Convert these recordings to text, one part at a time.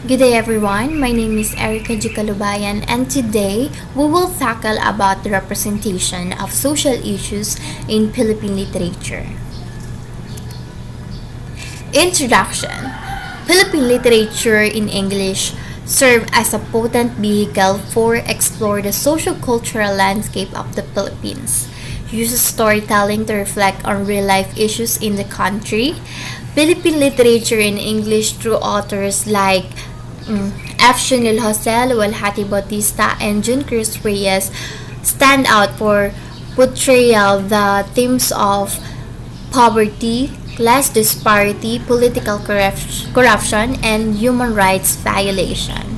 Good day everyone, my name is Erica G. Kalubayan and today we will tackle about the representation of social issues in Philippine literature. Introduction. Philippine literature in English serve as a potent vehicle for explore the social-cultural landscape of the Philippines. Uses storytelling to reflect on real-life issues in the country. Philippine literature in English through authors like F. Shanil Jose, Luwalhati Bautista, and June Cruz Reyes stand out for portrayal the themes of poverty, class disparity, political corruption, and human rights violation.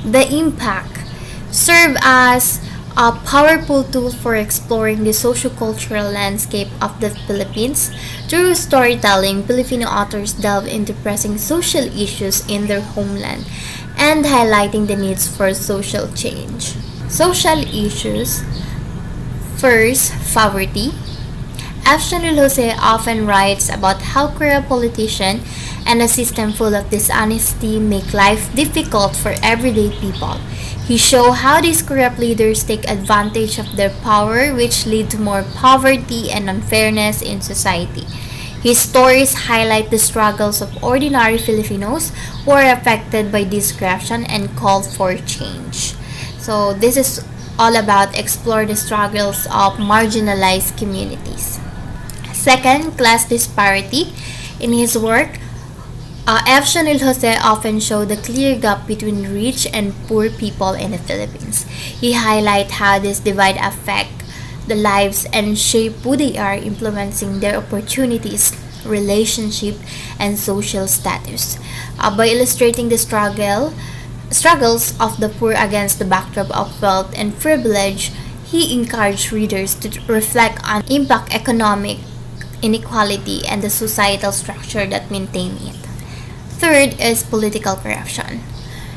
The impact serve as a powerful tool for exploring the sociocultural landscape of the Philippines. Through storytelling, Filipino authors delve into pressing social issues in their homeland and highlighting the needs for social change. Social issues. First, poverty. F. Shanil Jose often writes about how corrupt politicians and a system full of dishonesty make life difficult for everyday people. He shows how these corrupt leaders take advantage of their power, which lead to more poverty and unfairness in society. His stories highlight the struggles of ordinary Filipinos who are affected by this corruption and call for change. So this is all about explore the struggles of marginalized communities. Second, class disparity. In his work, F. Shanil Jose often showed the clear gap between rich and poor people in the Philippines. He highlights how this divide affect the lives and shape who they are, influencing their opportunities, relationship, and social status. By illustrating the struggles of the poor against the backdrop of wealth and privilege, he encouraged readers to reflect on impact economic inequality and the societal structure that maintain it. Third is political corruption.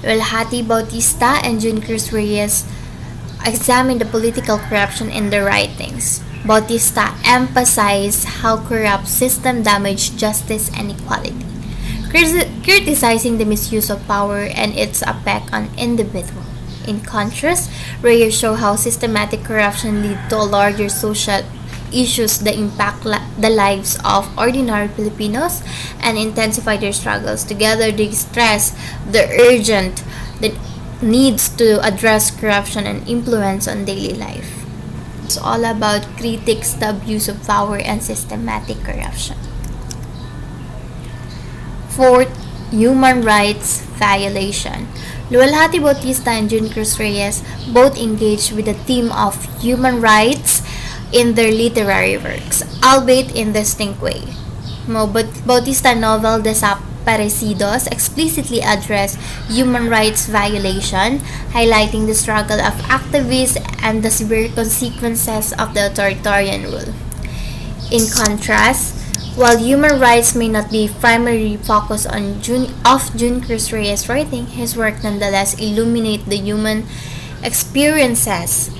Luwalhati Bautista and June Cruz Reyes examine the political corruption in their writings. Bautista emphasized how corrupt system damage justice and equality, criticizing the misuse of power and its effect on individuals. In contrast, Reyes show how systematic corruption lead to a larger social issues that impact the lives of ordinary Filipinos and intensify their struggles. Together, they stress the urgent the needs to address corruption and influence on daily life. It's all about critics the abuse of power and systematic corruption. Fourth, human rights violation. Luwalhati Bautista and June Cruz Reyes both engage with the theme of human rights in their literary works, albeit in distinct way. Bautista novel Desaparecidos explicitly address human rights violation, highlighting the struggle of activists and the severe consequences of the authoritarian rule. In contrast, while human rights may not be primarily focused on June Cruz Reyes' writing, his work nonetheless illuminate the human experiences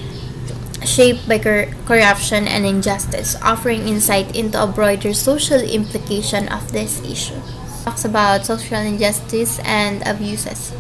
shaped by corruption and injustice, offering insight into a broader social implication of this issue. Talks about social injustice and abuses.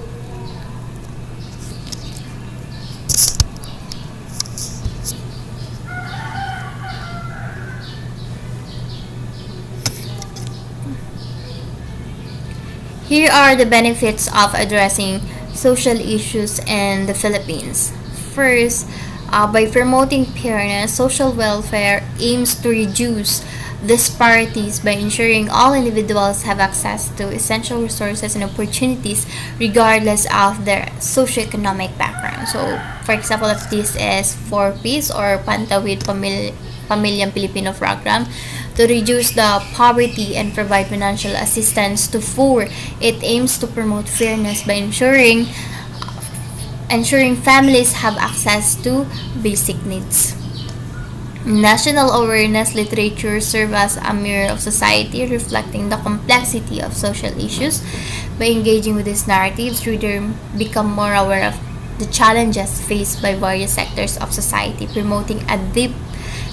Here are the benefits of addressing social issues in the Philippines. First, by promoting fairness, social welfare aims to reduce disparities by ensuring all individuals have access to essential resources and opportunities regardless of their socioeconomic background. So, for example, if this is 4Ps or Pantawid Pamilyang Pilipino program, to reduce the poverty and provide financial assistance to poor, it aims to promote fairness by ensuring families have access to basic needs. National awareness literature serves as a mirror of society, reflecting the complexity of social issues. By engaging with these narratives, readers become more aware of the challenges faced by various sectors of society, promoting a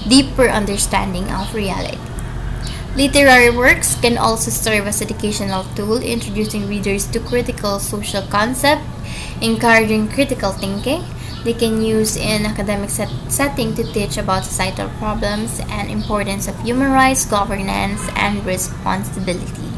deeper understanding of reality. Literary works can also serve as educational tool, introducing readers to critical social concepts, encouraging critical thinking. They can use in academic setting to teach about societal problems and importance of human rights, governance, and responsibility.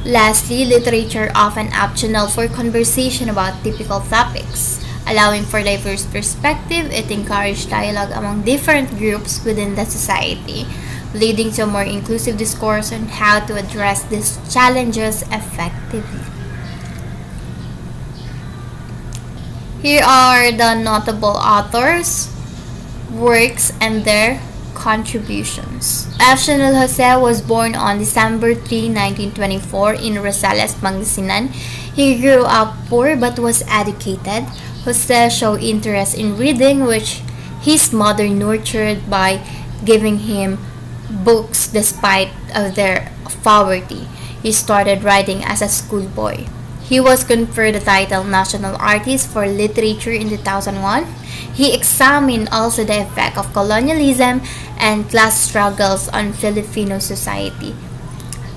Lastly, literature often optional for conversation about typical topics. Allowing for diverse perspective, it encouraged dialogue among different groups within the society, leading to a more inclusive discourse on how to address these challenges effectively. Here are the notable authors, works, and their contributions. Efshanel Jose was born on December 3, 1924 in Rosales, Pangasinan. He grew up poor but was educated. Jose showed interest in reading, which his mother nurtured by giving him books despite of their poverty. He started writing as a schoolboy. He was conferred the title National Artist for Literature in 2001. He examined also the effect of colonialism and class struggles on Filipino society.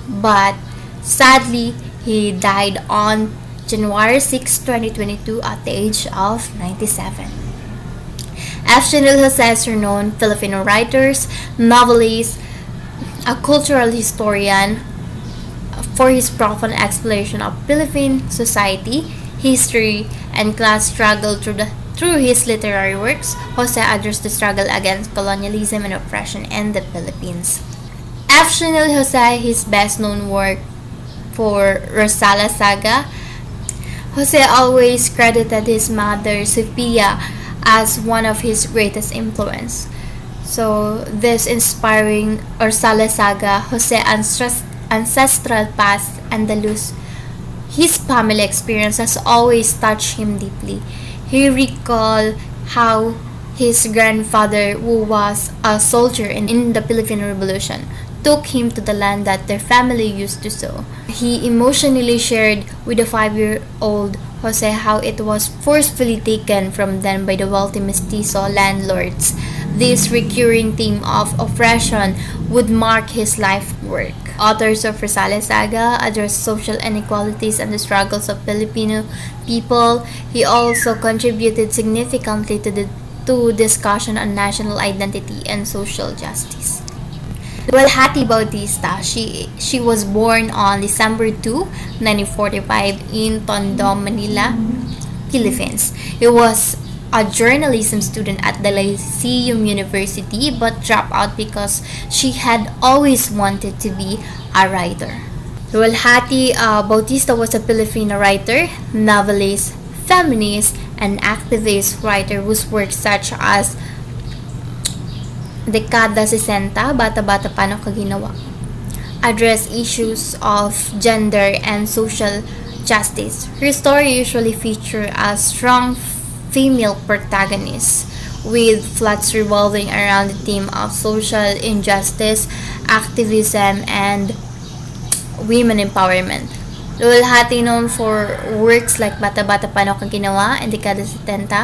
But sadly, he died on January 6, 2022 at the age of 97. Efshanel Jose is a renowned Filipino writer, novelist, a cultural historian for his profound exploration of Philippine society, history, and class struggle through his literary works. Jose addressed the struggle against colonialism and oppression in the Philippines. Efshanel Jose, his best known work for Rosala Saga. Jose always credited his mother, Sophia, as one of his greatest influence. So, this inspiring Rosala Saga, Jose ancestral past, Andalus, his family experience has always touched him deeply. He recalled how his grandfather, who was a soldier in the Philippine Revolution, took him to the land that their family used to sow. He emotionally shared with the 5-year-old Jose how it was forcefully taken from them by the wealthy mestizo landlords. This recurring theme of oppression would mark his life work. Authors of Rosales Saga address social inequalities and the struggles of Filipino people. He also contributed significantly to discussion on national identity and social justice. Hati Bautista, she was born on December 2, 1945 in Tondo, Manila, Philippines. He was a journalism student at the Lyceum University but dropped out because she had always wanted to be a writer. Hati Bautista was a Filipino writer, novelist, feminist, and activist writer whose works such as Dekada 60, Bata-Bata Paano Ka Ginawa, address issues of gender and social justice. Her story usually feature a strong female protagonist, with plots revolving around the theme of social injustice, activism, and women empowerment. Luwalhati known for works like Bata-Bata Paano Ka Ginawa and Dekada 70,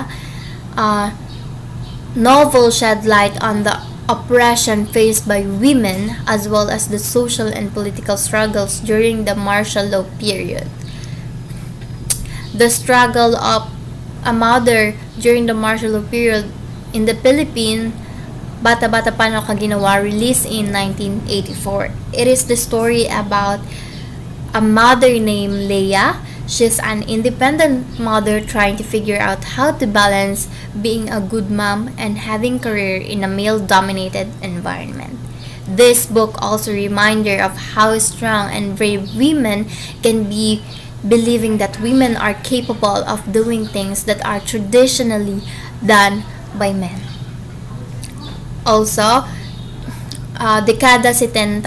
novel shed light on the oppression faced by women as well as the social and political struggles during the martial law period. The struggle of a mother during the martial law period in the Philippines, Bata-Bata Paano Ka Ginawa, released in 1984. It is the story about a mother named Leia. She's an independent mother trying to figure out how to balance being a good mom and having career in a male-dominated environment. This book also a reminder of how strong and brave women can be, believing that women are capable of doing things that are traditionally done by men. Also, Dekada 70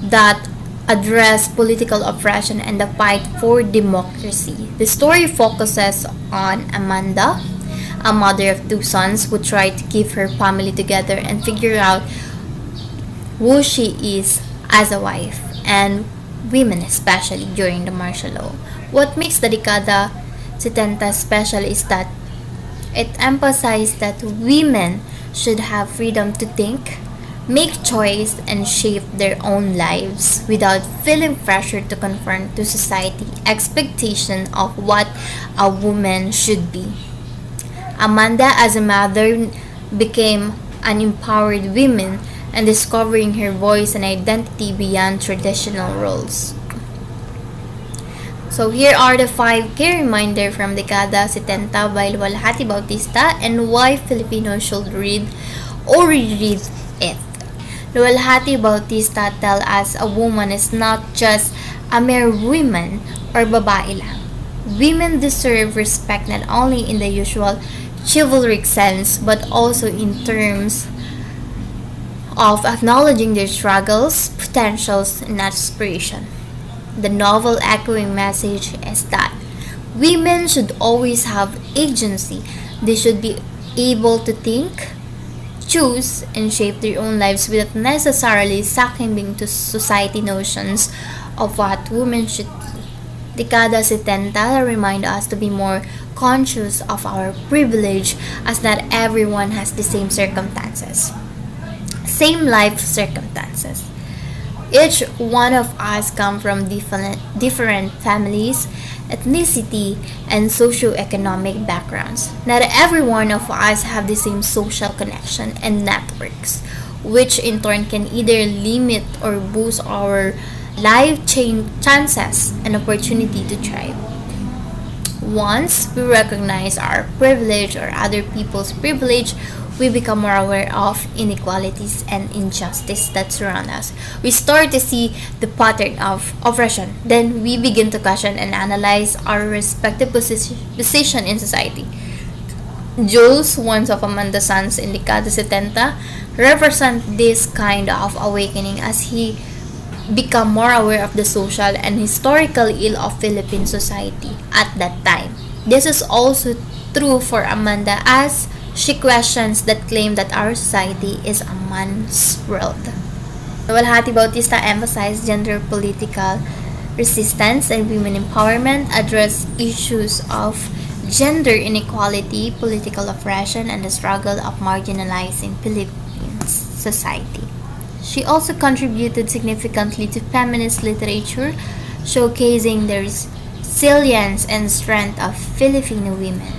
that address political oppression and the fight for democracy. The story focuses on Amanda, a mother of 2 sons who tried to keep her family together and figure out who she is as a wife, and women especially during the martial law. What makes the Dekada 70 special is that it emphasized that women should have freedom to think, make choice and shape their own lives without feeling pressure to conform to society expectation of what a woman should be. Amanda as a mother became an empowered woman and discovering her voice and identity beyond traditional roles. So here are the 5 key reminder from Dekada 70 by Luwalhati Bautista and why Filipinos should read or reread it. Luwalhati Bautista tell us a woman is not just a mere woman or babae lang. Women deserve respect not only in the usual chivalric sense but also in terms of acknowledging their struggles, potentials, and aspiration. The novel echoing message is that women should always have agency. They should be able to think, choose, and shape their own lives without necessarily succumbing to society notions of what women should be. Dekada 70 remind us to be more conscious of our privilege as not everyone has the same circumstances, same life circumstances. Each one of us come from different families, ethnicity, and socioeconomic backgrounds. Not every one of us have the same social connection and networks, which in turn can either limit or boost our chances and opportunity to thrive. Once we recognize our privilege or other people's privilege, we become more aware of inequalities and injustice that surround us. We start to see the pattern of oppression. Then we begin to question and analyze our respective position in society. Jules, one of Amanda's sons in Dekada 70, represent this kind of awakening as he become more aware of the social and historical ill of Philippine society at that time. This is also true for Amanda as she questions that claim that our society is a man's world. Luwalhati Bautista emphasized gender political resistance and women empowerment, address issues of gender inequality, political oppression, and the struggle of marginalizing Philippine society. She also contributed significantly to feminist literature, showcasing the resilience and strength of Filipino women.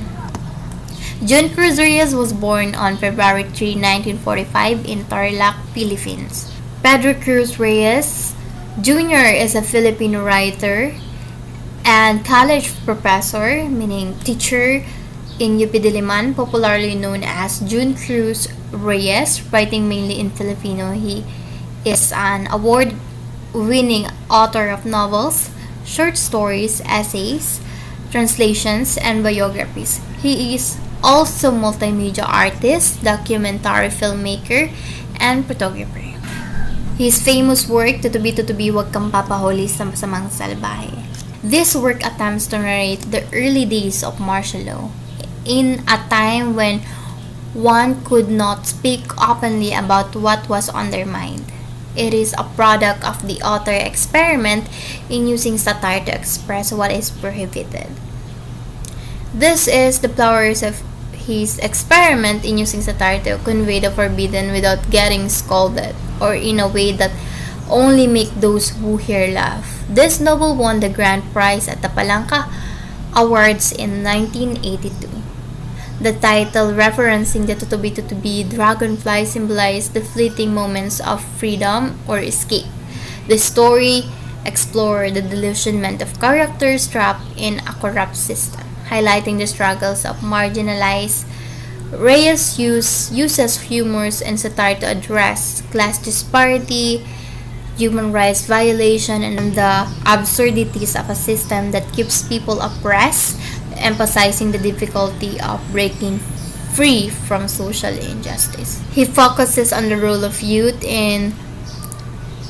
June Cruz Reyes was born on February 3, 1945 in Tarlac, Philippines. Pedro Cruz Reyes Jr. is a Filipino writer and college professor, meaning teacher, in UP Diliman, popularly known as June Cruz Reyes, writing mainly in Filipino. He is an award-winning author of novels, short stories, essays, translations, and biographies. He is also multimedia artist, documentary filmmaker, and photographer. His famous work, Tutubi Wag Kang Papahuli sa Masamang Salbahe. This work attempts to narrate the early days of martial law in a time when one could not speak openly about what was on their mind. It is a product of the author's experiment in using satire to express what is prohibited. This is the flowers of his experiment in using satire to convey the forbidden without getting scolded, or in a way that only make those who hear laugh. This novel won the grand prize at the Palanca Awards in 1982. The title, referencing the tutubi dragonfly, symbolized the fleeting moments of freedom or escape. The story explored the delusionment of characters trapped in a corrupt system, highlighting the struggles of marginalized. Reyes uses humor and satire to address class disparity, human rights violation, and the absurdities of a system that keeps people oppressed, emphasizing the difficulty of breaking free from social injustice. He focuses on the role of youth in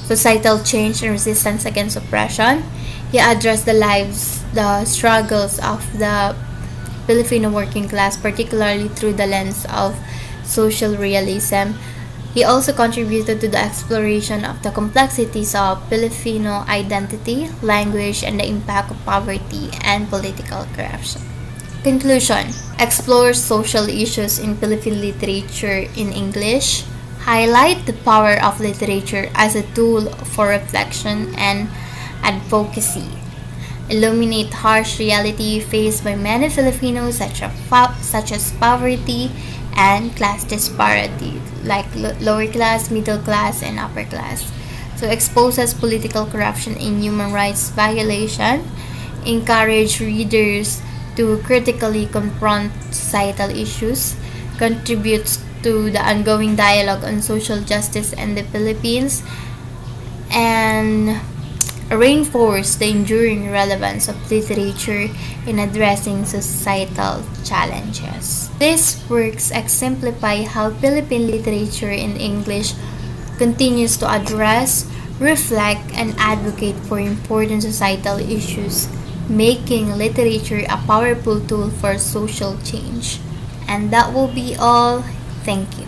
societal change and resistance against oppression. He addressed the struggles of the Filipino working class, particularly through the lens of social realism. He also contributed to the exploration of the complexities of Filipino identity, language, and the impact of poverty and political corruption. Conclusion: explores social issues in Philippine literature in English, highlight the power of literature as a tool for reflection and advocacy, illuminate harsh reality faced by many Filipinos such as poverty and class disparity, like lower class, middle class, and upper class. So exposes political corruption and human rights violation, encourage readers to critically confront societal issues, contributes to the ongoing dialogue on social justice in the Philippines, and reinforce the enduring relevance of literature in addressing societal challenges. These works exemplify how Philippine literature in English continues to address, reflect, and advocate for important societal issues, making literature a powerful tool for social change. And that will be all. Thank you.